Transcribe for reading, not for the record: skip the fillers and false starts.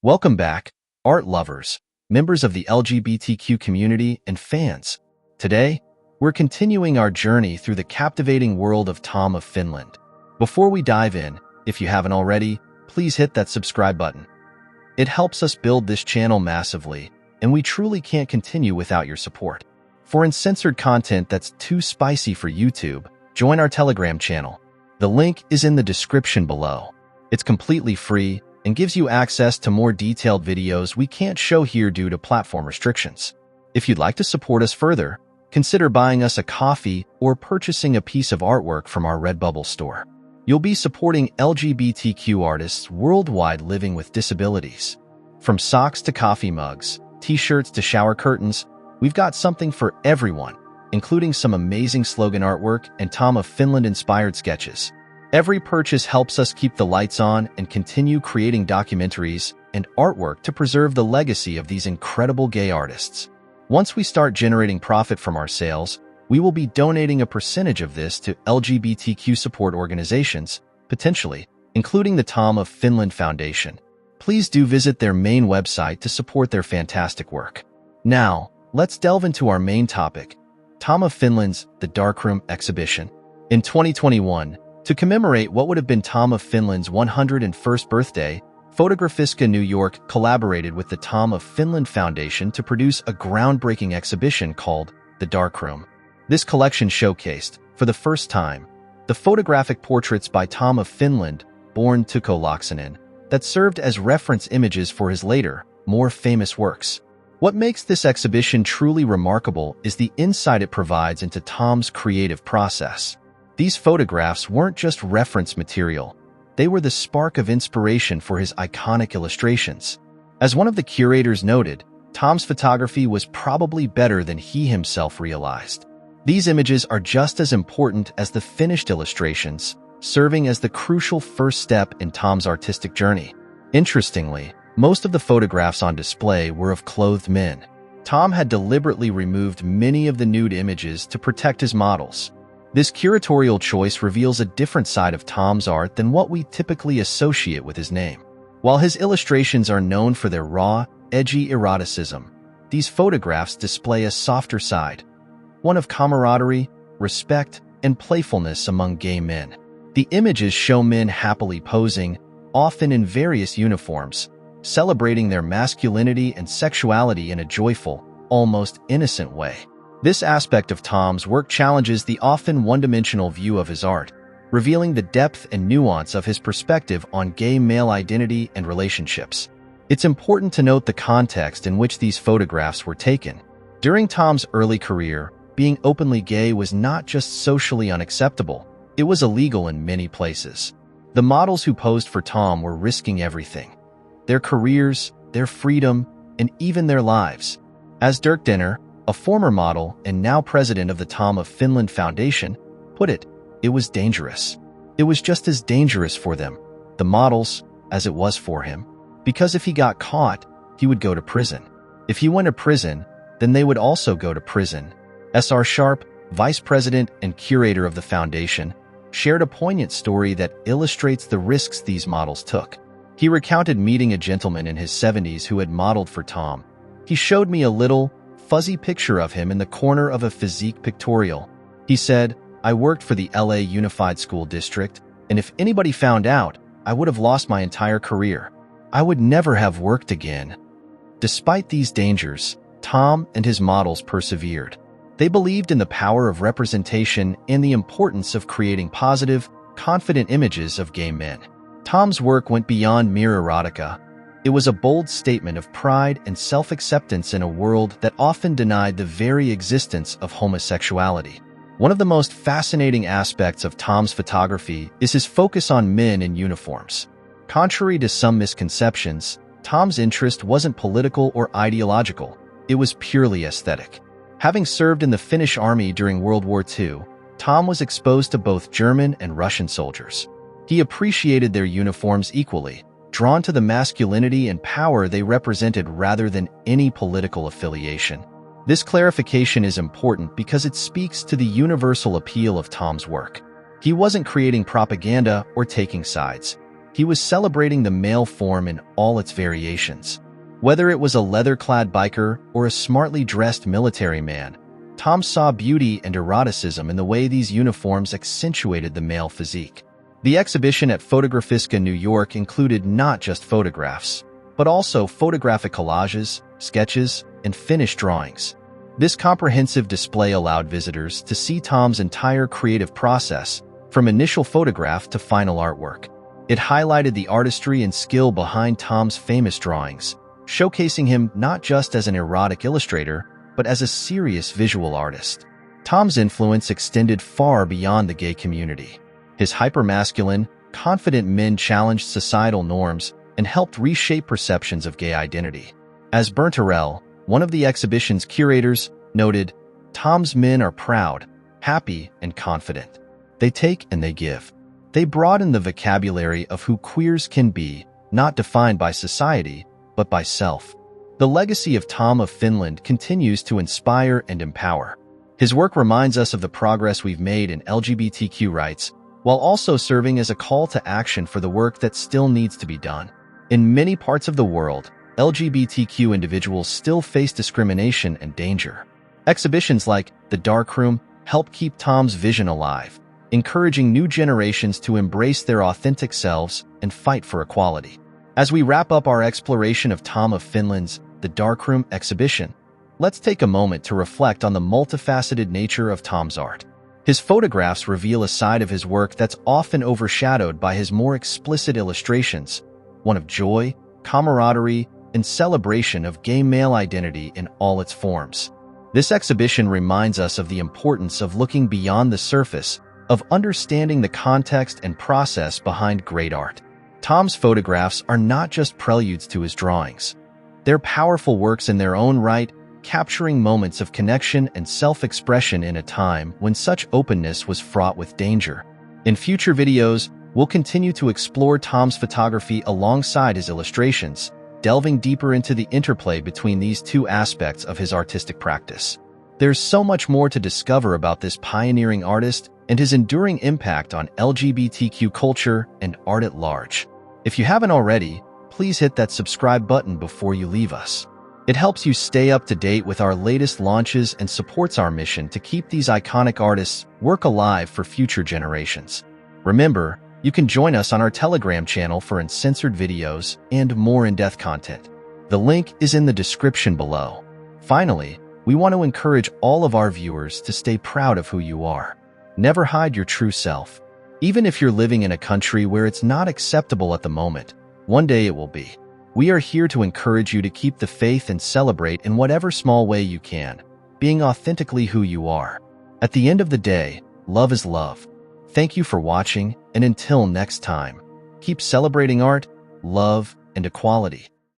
Welcome back, art lovers, members of the LGBTQ community, and fans. Today, we're continuing our journey through the captivating world of Tom of Finland. Before we dive in, if you haven't already, please hit that subscribe button. It helps us build this channel massively, and we truly can't continue without your support. For uncensored content that's too spicy for YouTube, join our Telegram channel. The link is in the description below. It's completely free and gives you access to more detailed videos we can't show here due to platform restrictions. If you'd like to support us further, consider buying us a coffee or purchasing a piece of artwork from our Redbubble store. You'll be supporting LGBTQ artists worldwide living with disabilities. From socks to coffee mugs, t-shirts to shower curtains, we've got something for everyone, including some amazing slogan artwork and Tom of Finland-inspired sketches. Every purchase helps us keep the lights on and continue creating documentaries and artwork to preserve the legacy of these incredible gay artists. Once we start generating profit from our sales, we will be donating a percentage of this to LGBTQ support organizations, potentially, including the Tom of Finland Foundation. Please do visit their main website to support their fantastic work. Now, let's delve into our main topic, Tom of Finland's The Darkroom exhibition. In 2021, to commemorate what would have been Tom of Finland's 101st birthday, Fotografiska New York collaborated with the Tom of Finland Foundation to produce a groundbreaking exhibition called The Darkroom. This collection showcased, for the first time, the photographic portraits by Tom of Finland, born Tukko Laaksonen, that served as reference images for his later, more famous works. What makes this exhibition truly remarkable is the insight it provides into Tom's creative process. These photographs weren't just reference material. They were the spark of inspiration for his iconic illustrations. As one of the curators noted, Tom's photography was probably better than he himself realized. These images are just as important as the finished illustrations, serving as the crucial first step in Tom's artistic journey. Interestingly, most of the photographs on display were of clothed men. Tom had deliberately removed many of the nude images to protect his models. This curatorial choice reveals a different side of Tom's art than what we typically associate with his name. While his illustrations are known for their raw, edgy eroticism, these photographs display a softer side, one of camaraderie, respect, and playfulness among gay men. The images show men happily posing, often in various uniforms, celebrating their masculinity and sexuality in a joyful, almost innocent way. This aspect of Tom's work challenges the often one-dimensional view of his art, revealing the depth and nuance of his perspective on gay male identity and relationships. It's important to note the context in which these photographs were taken. During Tom's early career, being openly gay was not just socially unacceptable, it was illegal in many places. The models who posed for Tom were risking everything: their careers, their freedom, and even their lives. As Dirk Denner, a former model and now president of the Tom of Finland Foundation, put it, it was dangerous. It was just as dangerous for them, the models, as it was for him. Because if he got caught, he would go to prison. If he went to prison, then they would also go to prison. S.R. Sharp, vice president and curator of the foundation, shared a poignant story that illustrates the risks these models took. He recounted meeting a gentleman in his 70s who had modeled for Tom. He showed me a little, fuzzy picture of him in the corner of a physique pictorial. He said, "I worked for the LA Unified School District, and if anybody found out, I would have lost my entire career. I would never have worked again." Despite these dangers, Tom and his models persevered. They believed in the power of representation and the importance of creating positive, confident images of gay men. Tom's work went beyond mere erotica. It was a bold statement of pride and self-acceptance in a world that often denied the very existence of homosexuality. One of the most fascinating aspects of Tom's photography is his focus on men in uniforms. Contrary to some misconceptions, Tom's interest wasn't political or ideological. It was purely aesthetic. Having served in the Finnish army during World War II, Tom was exposed to both German and Russian soldiers. He appreciated their uniforms equally, drawn to the masculinity and power they represented rather than any political affiliation. This clarification is important because it speaks to the universal appeal of Tom's work. He wasn't creating propaganda or taking sides. He was celebrating the male form in all its variations. Whether it was a leather-clad biker or a smartly dressed military man, Tom saw beauty and eroticism in the way these uniforms accentuated the male physique. The exhibition at Photographiska, New York included not just photographs, but also photographic collages, sketches, and finished drawings. This comprehensive display allowed visitors to see Tom's entire creative process, from initial photograph to final artwork. It highlighted the artistry and skill behind Tom's famous drawings, showcasing him not just as an erotic illustrator, but as a serious visual artist. Tom's influence extended far beyond the gay community. His hypermasculine, confident men challenged societal norms and helped reshape perceptions of gay identity. As Berntarell, one of the exhibition's curators, noted, Tom's men are proud, happy, and confident. They take and they give. They broaden the vocabulary of who queers can be, not defined by society, but by self. The legacy of Tom of Finland continues to inspire and empower. His work reminds us of the progress we've made in LGBTQ rights, while also serving as a call to action for the work that still needs to be done. In many parts of the world, LGBTQ individuals still face discrimination and danger. Exhibitions like The Darkroom help keep Tom's vision alive, encouraging new generations to embrace their authentic selves and fight for equality. As we wrap up our exploration of Tom of Finland's The Darkroom exhibition, let's take a moment to reflect on the multifaceted nature of Tom's art. His photographs reveal a side of his work that's often overshadowed by his more explicit illustrations, one of joy, camaraderie, and celebration of gay male identity in all its forms. This exhibition reminds us of the importance of looking beyond the surface, of understanding the context and process behind great art. Tom's photographs are not just preludes to his drawings. They're powerful works in their own right, capturing moments of connection and self-expression in a time when such openness was fraught with danger. In future videos, we'll continue to explore Tom's photography alongside his illustrations, delving deeper into the interplay between these two aspects of his artistic practice. There's so much more to discover about this pioneering artist and his enduring impact on LGBTQ culture and art at large. If you haven't already, please hit that subscribe button before you leave us. It helps you stay up to date with our latest launches and supports our mission to keep these iconic artists' work alive for future generations. Remember, you can join us on our Telegram channel for uncensored videos and more in-depth content. The link is in the description below. Finally, we want to encourage all of our viewers to stay proud of who you are. Never hide your true self. Even if you're living in a country where it's not acceptable at the moment, one day it will be. We are here to encourage you to keep the faith and celebrate in whatever small way you can, being authentically who you are. At the end of the day, love is love. Thank you for watching, and until next time, keep celebrating art, love, and equality.